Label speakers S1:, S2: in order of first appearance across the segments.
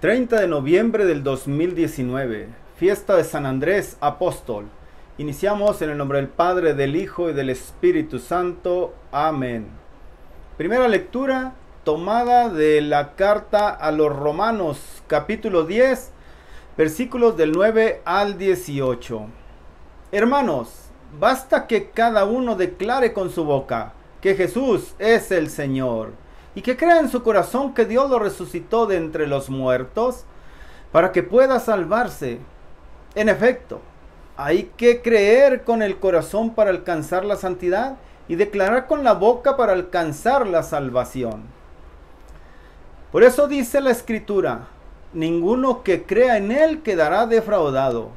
S1: 30 de noviembre del 2019, fiesta de San Andrés Apóstol. Iniciamos en el nombre del Padre, del Hijo y del Espíritu Santo. Amén. Primera lectura tomada de la carta a los Romanos, capítulo 10, versículos del 9 al 18. Hermanos, basta que cada uno declare con su boca que Jesús es el Señor, y que crea en su corazón que Dios lo resucitó de entre los muertos, para que pueda salvarse. En efecto, hay que creer con el corazón para alcanzar la santidad, y declarar con la boca para alcanzar la salvación. Por eso dice la Escritura: ninguno que crea en Él quedará defraudado,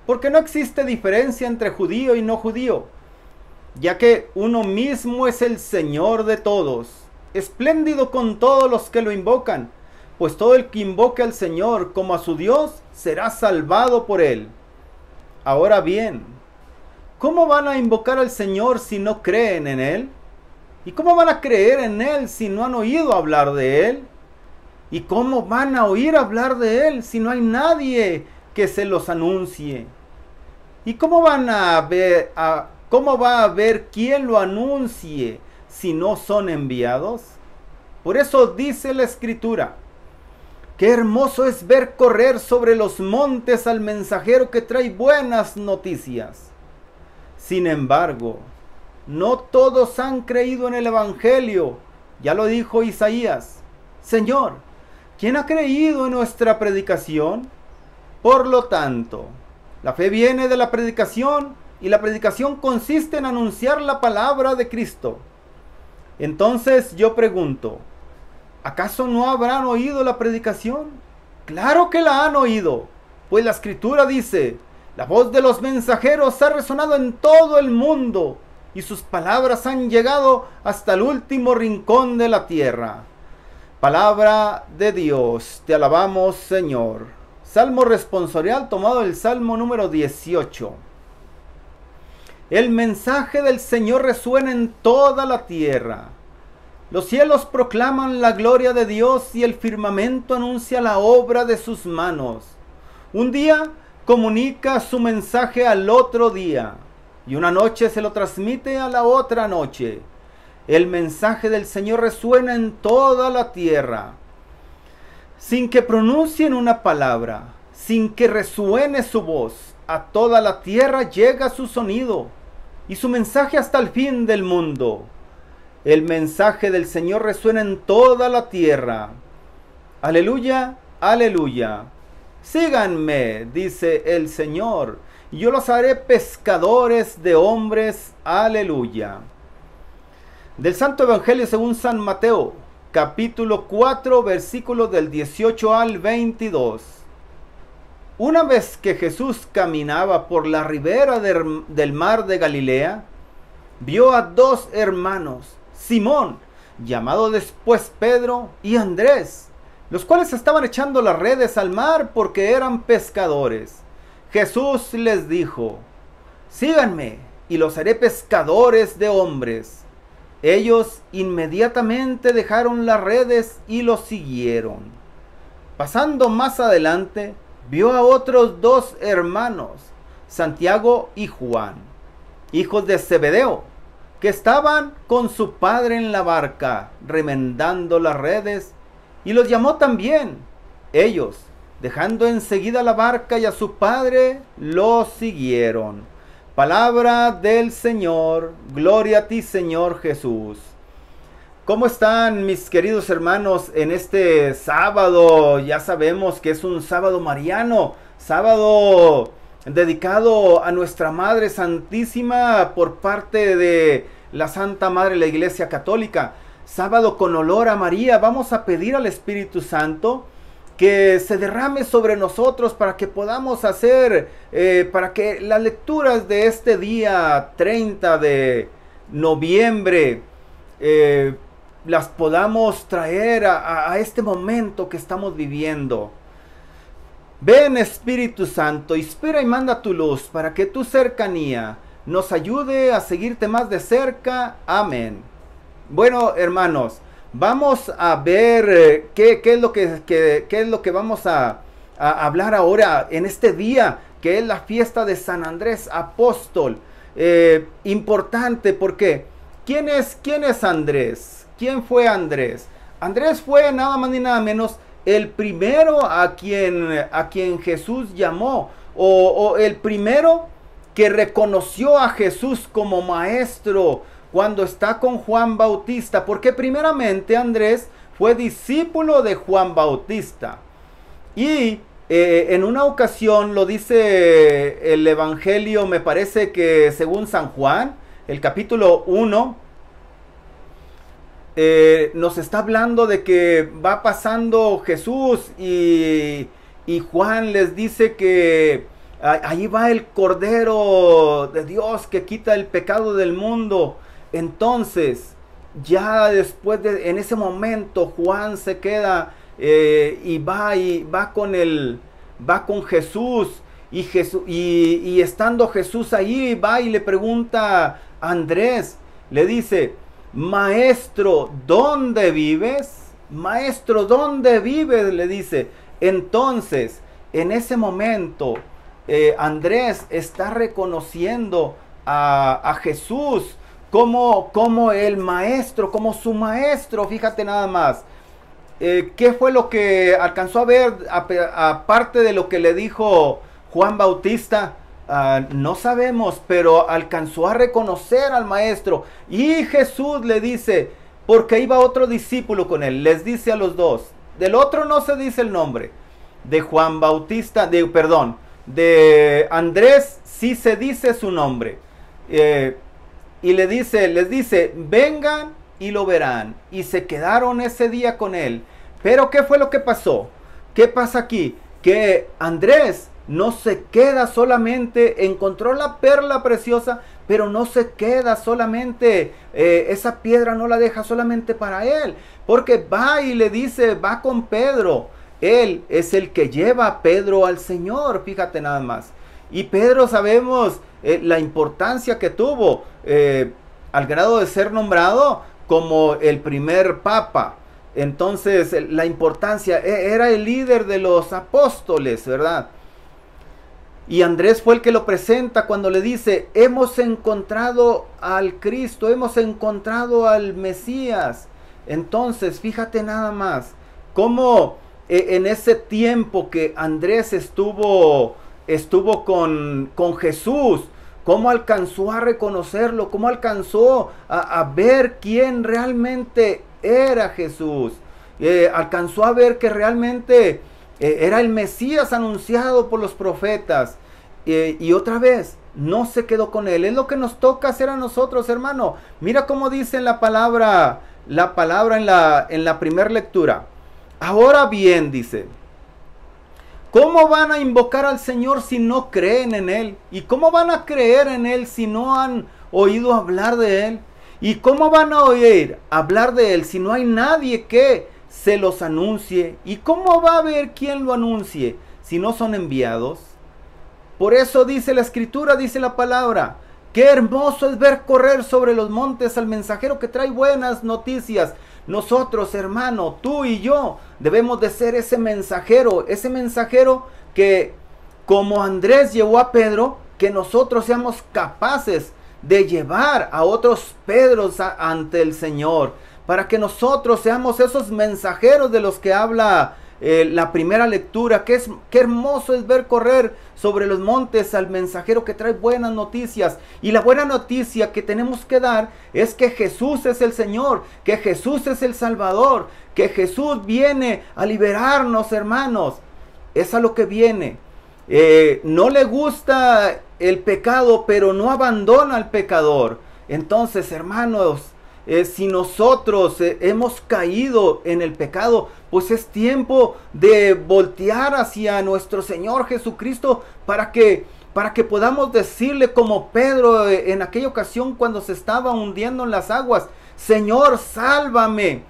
S1: porque no existe diferencia entre judío y no judío, ya que uno mismo es el Señor de todos, espléndido con todos los que lo invocan, pues todo el que invoque al Señor como a su Dios será salvado por Él. Ahora bien, ¿cómo van a invocar al Señor si no creen en Él? ¿Y cómo van a creer en Él si no han oído hablar de Él? ¿Y cómo van a oír hablar de Él si no hay nadie que se los anuncie? ¿Y cómo va a haber quien lo anuncie si no son enviados? Por eso dice la Escritura: qué hermoso es ver correr sobre los montes al mensajero que trae buenas noticias. Sin embargo, no todos han creído en el Evangelio. Ya lo dijo Isaías: Señor, ¿quién ha creído en nuestra predicación? Por lo tanto, la fe viene de la predicación, y la predicación consiste en anunciar la palabra de Cristo. Entonces yo pregunto, ¿acaso no habrán oído la predicación? Claro que la han oído, pues la Escritura dice: la voz de los mensajeros ha resonado en todo el mundo, y sus palabras han llegado hasta el último rincón de la tierra. Palabra de Dios, te alabamos, Señor. Salmo responsorial tomado del Salmo número 18. El mensaje del Señor resuena en toda la tierra. Los cielos proclaman la gloria de Dios, y el firmamento anuncia la obra de sus manos. Un día comunica su mensaje al otro día, y una noche se lo transmite a la otra noche. El mensaje del Señor resuena en toda la tierra. Sin que pronuncien una palabra, sin que resuene su voz, a toda la tierra llega su sonido, y su mensaje hasta el fin del mundo. El mensaje del Señor resuena en toda la tierra. Aleluya, aleluya. Síganme, dice el Señor, y yo los haré pescadores de hombres. Aleluya. Del Santo Evangelio según San Mateo, capítulo 4, versículos del 18 al 22. Una vez que Jesús caminaba por la ribera del mar de Galilea, vio a dos hermanos, Simón, llamado después Pedro, y Andrés, los cuales estaban echando las redes al mar porque eran pescadores. Jesús les dijo: síganme, y los haré pescadores de hombres. Ellos inmediatamente dejaron las redes y los siguieron. Pasando más adelante, vio a otros dos hermanos, Santiago y Juan, hijos de Zebedeo, que estaban con su padre en la barca, remendando las redes, y los llamó también. Ellos, dejando enseguida la barca y a su padre, los siguieron. Palabra del Señor. Gloria a ti, Señor Jesús. ¿Cómo están, mis queridos hermanos, en este sábado? Ya sabemos que es un sábado mariano, sábado dedicado a nuestra Madre Santísima por parte de la Santa Madre de la Iglesia Católica. Sábado con olor a María. Vamos a pedir al Espíritu Santo que se derrame sobre nosotros para que podamos hacer, para que las lecturas de este día 30 de noviembre las podamos traer a este momento que estamos viviendo. Ven, Espíritu Santo, inspira y manda tu luz para que tu cercanía nos ayude a seguirte más de cerca. Amén. Bueno, hermanos, Vamos a ver qué es lo qué es lo que vamos a hablar ahora en este día, que es la fiesta de San Andrés Apóstol. Importante porque ¿quién es Andrés? ¿Quién fue Andrés? Andrés fue nada más ni nada menos el primero a quien Jesús llamó, o el primero que reconoció a Jesús como maestro cuando está con Juan Bautista, porque primeramente Andrés fue discípulo de Juan Bautista. Y en una ocasión lo dice el Evangelio, me parece que según San Juan, el capítulo 1, nos está hablando de que va pasando Jesús y Juan les dice que ahí va el Cordero de Dios que quita el pecado del mundo. Entonces, ya después en ese momento, Juan se queda y va con Jesús. Y estando Jesús ahí, va y le pregunta a Andrés, le dice: Maestro, ¿dónde vives? Maestro, ¿dónde vives? Le dice. Entonces, en ese momento, Andrés está reconociendo a Jesús como el maestro, como su maestro. Fíjate nada más. ¿Qué fue lo que alcanzó a ver aparte de lo que le dijo Juan Bautista? No sabemos, pero alcanzó a reconocer al maestro. Y Jesús le dice, porque iba otro discípulo con él, les dice a los dos, del otro no se dice el nombre, de Juan Bautista, de Andrés sí se dice su nombre. Y les dice, vengan y lo verán. Y se quedaron ese día con él. Pero ¿qué fue lo que pasó? ¿Qué pasa aquí? Que Andrés no se queda solamente, encontró la perla preciosa, pero no se queda solamente, esa piedra no la deja solamente para él, porque va y le dice, va con Pedro. Él es el que lleva a Pedro al Señor, fíjate nada más. Y Pedro sabemos la importancia que tuvo, al grado de ser nombrado como el primer papa. Entonces la importancia, era el líder de los apóstoles, ¿verdad? Y Andrés fue el que lo presenta cuando le dice, hemos encontrado al Cristo, hemos encontrado al Mesías. Entonces, fíjate nada más, cómo en ese tiempo que Andrés estuvo con Jesús, cómo alcanzó a reconocerlo, cómo alcanzó a ver quién realmente era Jesús. Alcanzó a ver que realmente era el Mesías anunciado por los profetas. Y otra vez, no se quedó con él. Es lo que nos toca hacer a nosotros, hermano. Mira cómo dice la palabra en la primera lectura. Ahora bien, dice, ¿cómo van a invocar al Señor si no creen en Él? ¿Y cómo van a creer en Él si no han oído hablar de Él? ¿Y cómo van a oír hablar de Él si no hay nadie que se los anuncie? ¿Y cómo va a haber quien lo anuncie si no son enviados? Por eso dice la Escritura, dice la palabra, qué hermoso es ver correr sobre los montes al mensajero que trae buenas noticias. Nosotros, hermano, tú y yo, debemos de ser ese mensajero que, como Andrés llevó a Pedro, que nosotros seamos capaces de llevar a otros Pedros ante el Señor, para que nosotros seamos esos mensajeros de los que habla la primera lectura. Qué hermoso es ver correr sobre los montes al mensajero que trae buenas noticias. Y la buena noticia que tenemos que dar es que Jesús es el Señor, que Jesús es el Salvador, que Jesús viene a liberarnos, hermanos. Es a lo que viene. No le gusta el pecado, pero no abandona al pecador. Entonces, hermanos, si nosotros hemos caído en el pecado, pues es tiempo de voltear hacia nuestro Señor Jesucristo para que podamos decirle como Pedro en aquella ocasión cuando se estaba hundiendo en las aguas, Señor, sálvame.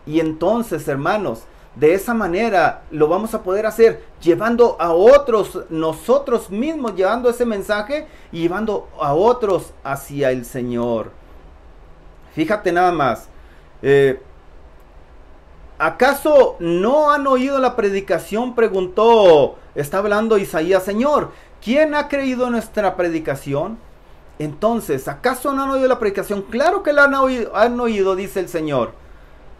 S1: Y entonces, hermanos, de esa manera lo vamos a poder hacer, llevando a otros, nosotros mismos, llevando ese mensaje y llevando a otros hacia el Señor. Fíjate nada más, ¿Acaso no han oído la predicación? Preguntó, está hablando Isaías, Señor, ¿quién ha creído en nuestra predicación? Entonces, ¿acaso no han oído la predicación? Claro que la han oído, dice el Señor.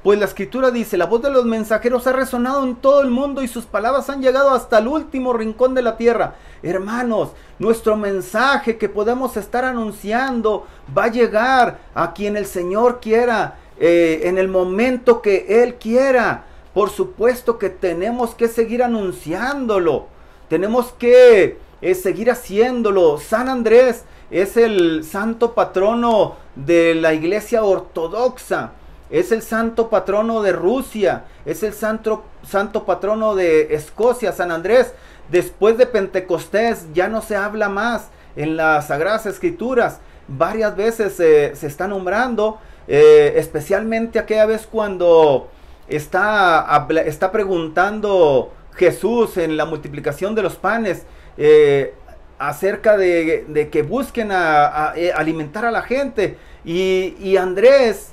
S1: Pues la escritura dice, la voz de los mensajeros ha resonado en todo el mundo y sus palabras han llegado hasta el último rincón de la tierra. Hermanos, nuestro mensaje que podemos estar anunciando va a llegar a quien el Señor quiera, en el momento que Él quiera. Por supuesto que tenemos que seguir anunciándolo. Tenemos que seguir haciéndolo. San Andrés es el santo patrono de la iglesia ortodoxa. Es el santo patrono de Rusia, es el santo patrono de Escocia, San Andrés. Después de Pentecostés ya no se habla más en las Sagradas Escrituras. Varias veces se está nombrando, especialmente aquella vez cuando está preguntando Jesús en la multiplicación de los panes, acerca de que busquen alimentar a la gente. Y Andrés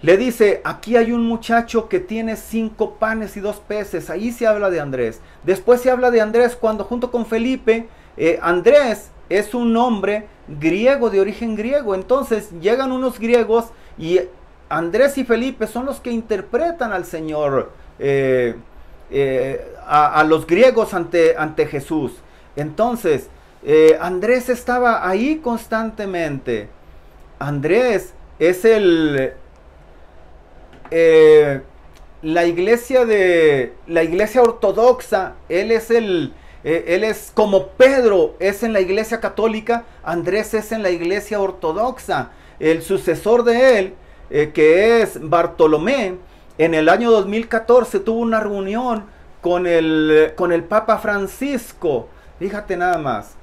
S1: le dice, aquí hay un muchacho que tiene 5 panes y 2 peces. Ahí se habla de Andrés. Después se habla de Andrés cuando junto con Felipe, Andrés es un nombre griego, de origen griego. Entonces llegan unos griegos y Andrés y Felipe son los que interpretan al Señor, a los griegos ante Jesús. Entonces, Andrés estaba ahí constantemente. Andrés es la iglesia ortodoxa. Él es como Pedro es en la iglesia católica, Andrés es en la iglesia ortodoxa. El sucesor de él, que es Bartolomé, en el año 2014 tuvo una reunión con el Papa Francisco. Fíjate nada más.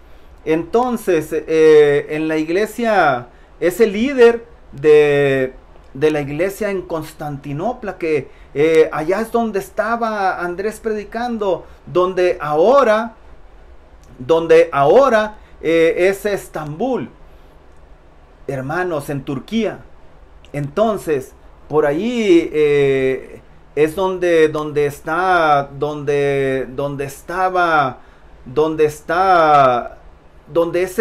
S1: Entonces, en la iglesia es el líder de la iglesia en Constantinopla, que allá es donde estaba Andrés predicando, donde ahora es Estambul, hermanos, en Turquía. Entonces, por ahí es donde es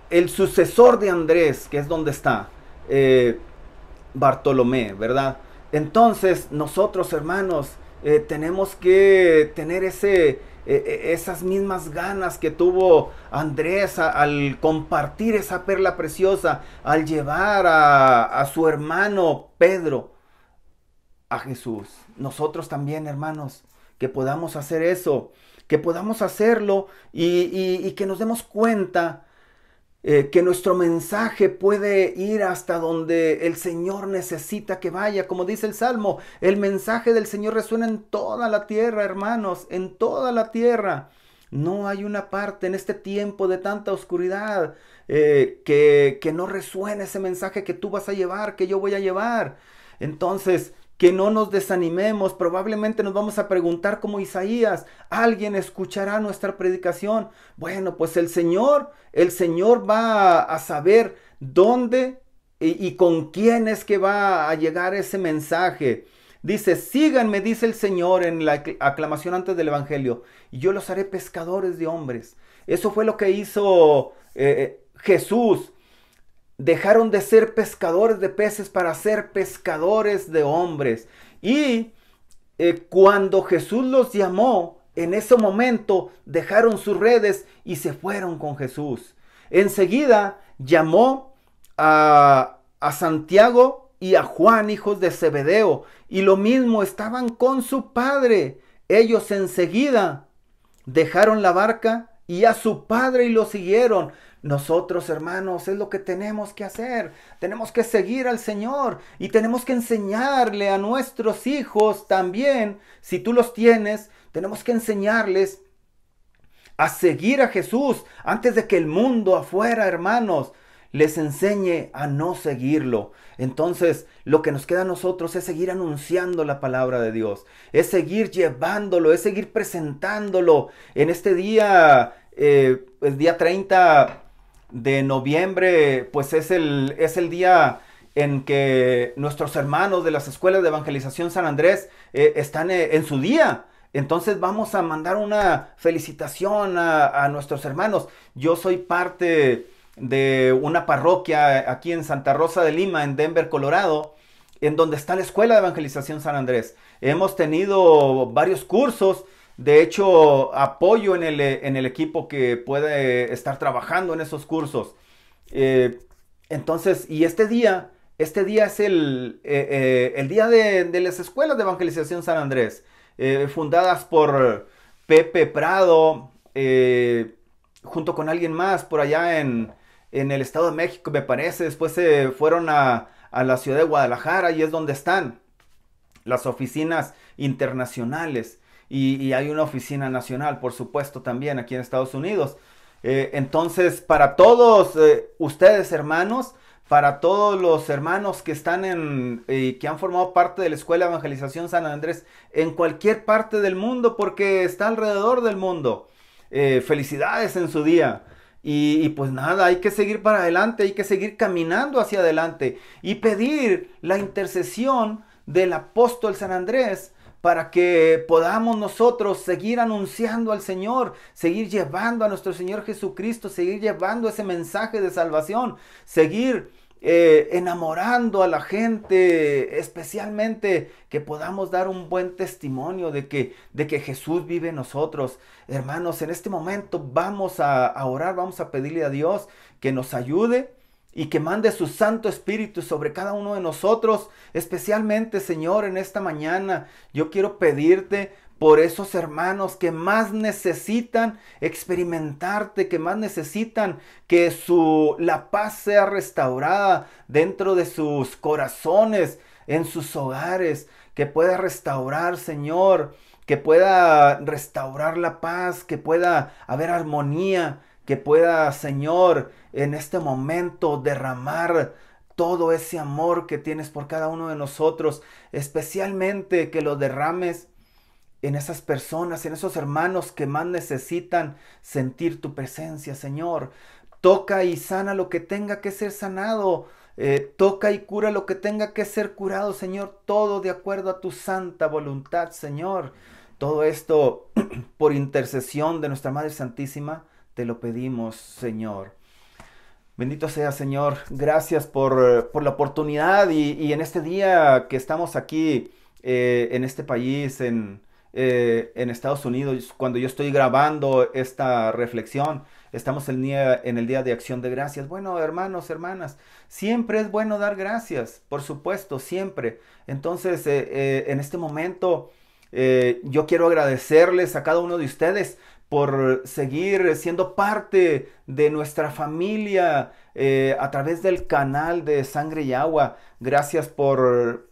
S1: el sucesor de Andrés, que es donde está Bartolomé, ¿verdad? Entonces nosotros, hermanos, tenemos que tener esas mismas ganas que tuvo Andrés al compartir esa perla preciosa, al llevar a su hermano Pedro a Jesús. Nosotros también, hermanos, que podamos hacer eso, que podamos hacerlo y que nos demos cuenta que nuestro mensaje puede ir hasta donde el Señor necesita que vaya. Como dice el Salmo, el mensaje del Señor resuena en toda la tierra, hermanos, en toda la tierra. No hay una parte en este tiempo de tanta oscuridad que no resuene ese mensaje que tú vas a llevar, que yo voy a llevar. Entonces, que no nos desanimemos. Probablemente nos vamos a preguntar como Isaías, ¿alguien escuchará nuestra predicación? Bueno, pues el Señor va a saber dónde y con quién es que va a llegar ese mensaje. Dice, síganme, dice el Señor en la aclamación antes del Evangelio, y yo los haré pescadores de hombres. Eso fue lo que hizo Jesús. Dejaron de ser pescadores de peces para ser pescadores de hombres. Y cuando Jesús los llamó, en ese momento dejaron sus redes y se fueron con Jesús. Enseguida llamó a Santiago y a Juan, hijos de Zebedeo, y lo mismo, estaban con su padre. Ellos enseguida dejaron la barca y a su padre y lo siguieron. Nosotros, hermanos, es lo que tenemos que hacer. Tenemos que seguir al Señor y tenemos que enseñarle a nuestros hijos también. Si tú los tienes, tenemos que enseñarles a seguir a Jesús antes de que el mundo afuera, hermanos, les enseñe a no seguirlo. Entonces, lo que nos queda a nosotros es seguir anunciando la palabra de Dios, es seguir llevándolo, es seguir presentándolo. En este día, el día 30 de noviembre, pues es el día en que nuestros hermanos de las escuelas de evangelización San Andrés están en su día. Entonces vamos a mandar una felicitación a nuestros hermanos. Yo soy parte de una parroquia aquí en Santa Rosa de Lima, en Denver, Colorado, en donde está la Escuela de Evangelización San Andrés. Hemos tenido varios cursos. De hecho, apoyo en el equipo que puede estar trabajando en esos cursos. Entonces, y este día es el día de las escuelas de evangelización San Andrés, fundadas por Pepe Prado, junto con alguien más por allá en el Estado de México, me parece. Después se fueron a la ciudad de Guadalajara y es donde están las oficinas internacionales. Y hay una oficina nacional, por supuesto, también aquí en Estados Unidos. Entonces, para todos ustedes, hermanos, para todos los hermanos que están que han formado parte de la Escuela de Evangelización San Andrés en cualquier parte del mundo, porque está alrededor del mundo, felicidades en su día. Y pues nada, hay que seguir para adelante, hay que seguir caminando hacia adelante y pedir la intercesión del apóstol San Andrés, para que podamos nosotros seguir anunciando al Señor, seguir llevando a nuestro Señor Jesucristo, seguir llevando ese mensaje de salvación, seguir enamorando a la gente, especialmente que podamos dar un buen testimonio de que Jesús vive en nosotros. Hermanos, en este momento vamos a orar, vamos a pedirle a Dios que nos ayude y que mande su Santo Espíritu sobre cada uno de nosotros. Especialmente, Señor, en esta mañana yo quiero pedirte por esos hermanos que más necesitan experimentarte, que más necesitan que la paz sea restaurada dentro de sus corazones, en sus hogares, que pueda restaurar, Señor, que pueda restaurar la paz, que pueda haber armonía, que pueda, Señor, en este momento derramar todo ese amor que tienes por cada uno de nosotros, especialmente que lo derrames en esas personas, en esos hermanos que más necesitan sentir tu presencia, Señor. Toca y sana lo que tenga que ser sanado. Toca y cura lo que tenga que ser curado, Señor. Todo de acuerdo a tu santa voluntad, Señor. Todo esto por intercesión de nuestra Madre Santísima, te lo pedimos, Señor. Bendito sea, Señor. Gracias por la oportunidad y en este día que estamos aquí en este país, en Estados Unidos, cuando yo estoy grabando esta reflexión, estamos en el día de Acción de Gracias. Bueno, hermanos, hermanas, siempre es bueno dar gracias, por supuesto, siempre. Entonces, en este momento, yo quiero agradecerles a cada uno de ustedes por seguir siendo parte de nuestra familia a través del canal de Sangre y Agua. Gracias por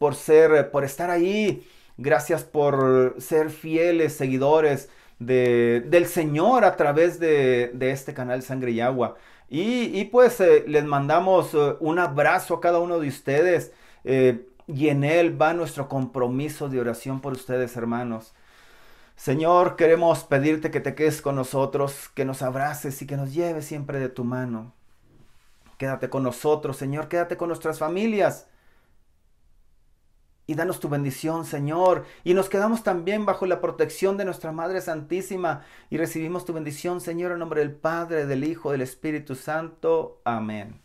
S1: estar ahí. Gracias por ser fieles seguidores del Señor a través de este canal Sangre y Agua. Y pues les mandamos un abrazo a cada uno de ustedes y en él va nuestro compromiso de oración por ustedes, hermanos. Señor, queremos pedirte que te quedes con nosotros, que nos abraces y que nos lleves siempre de tu mano. Quédate con nosotros, Señor, quédate con nuestras familias. Y danos tu bendición, Señor. Y nos quedamos también bajo la protección de nuestra Madre Santísima. Y recibimos tu bendición, Señor, en nombre del Padre, del Hijo, del Espíritu Santo. Amén.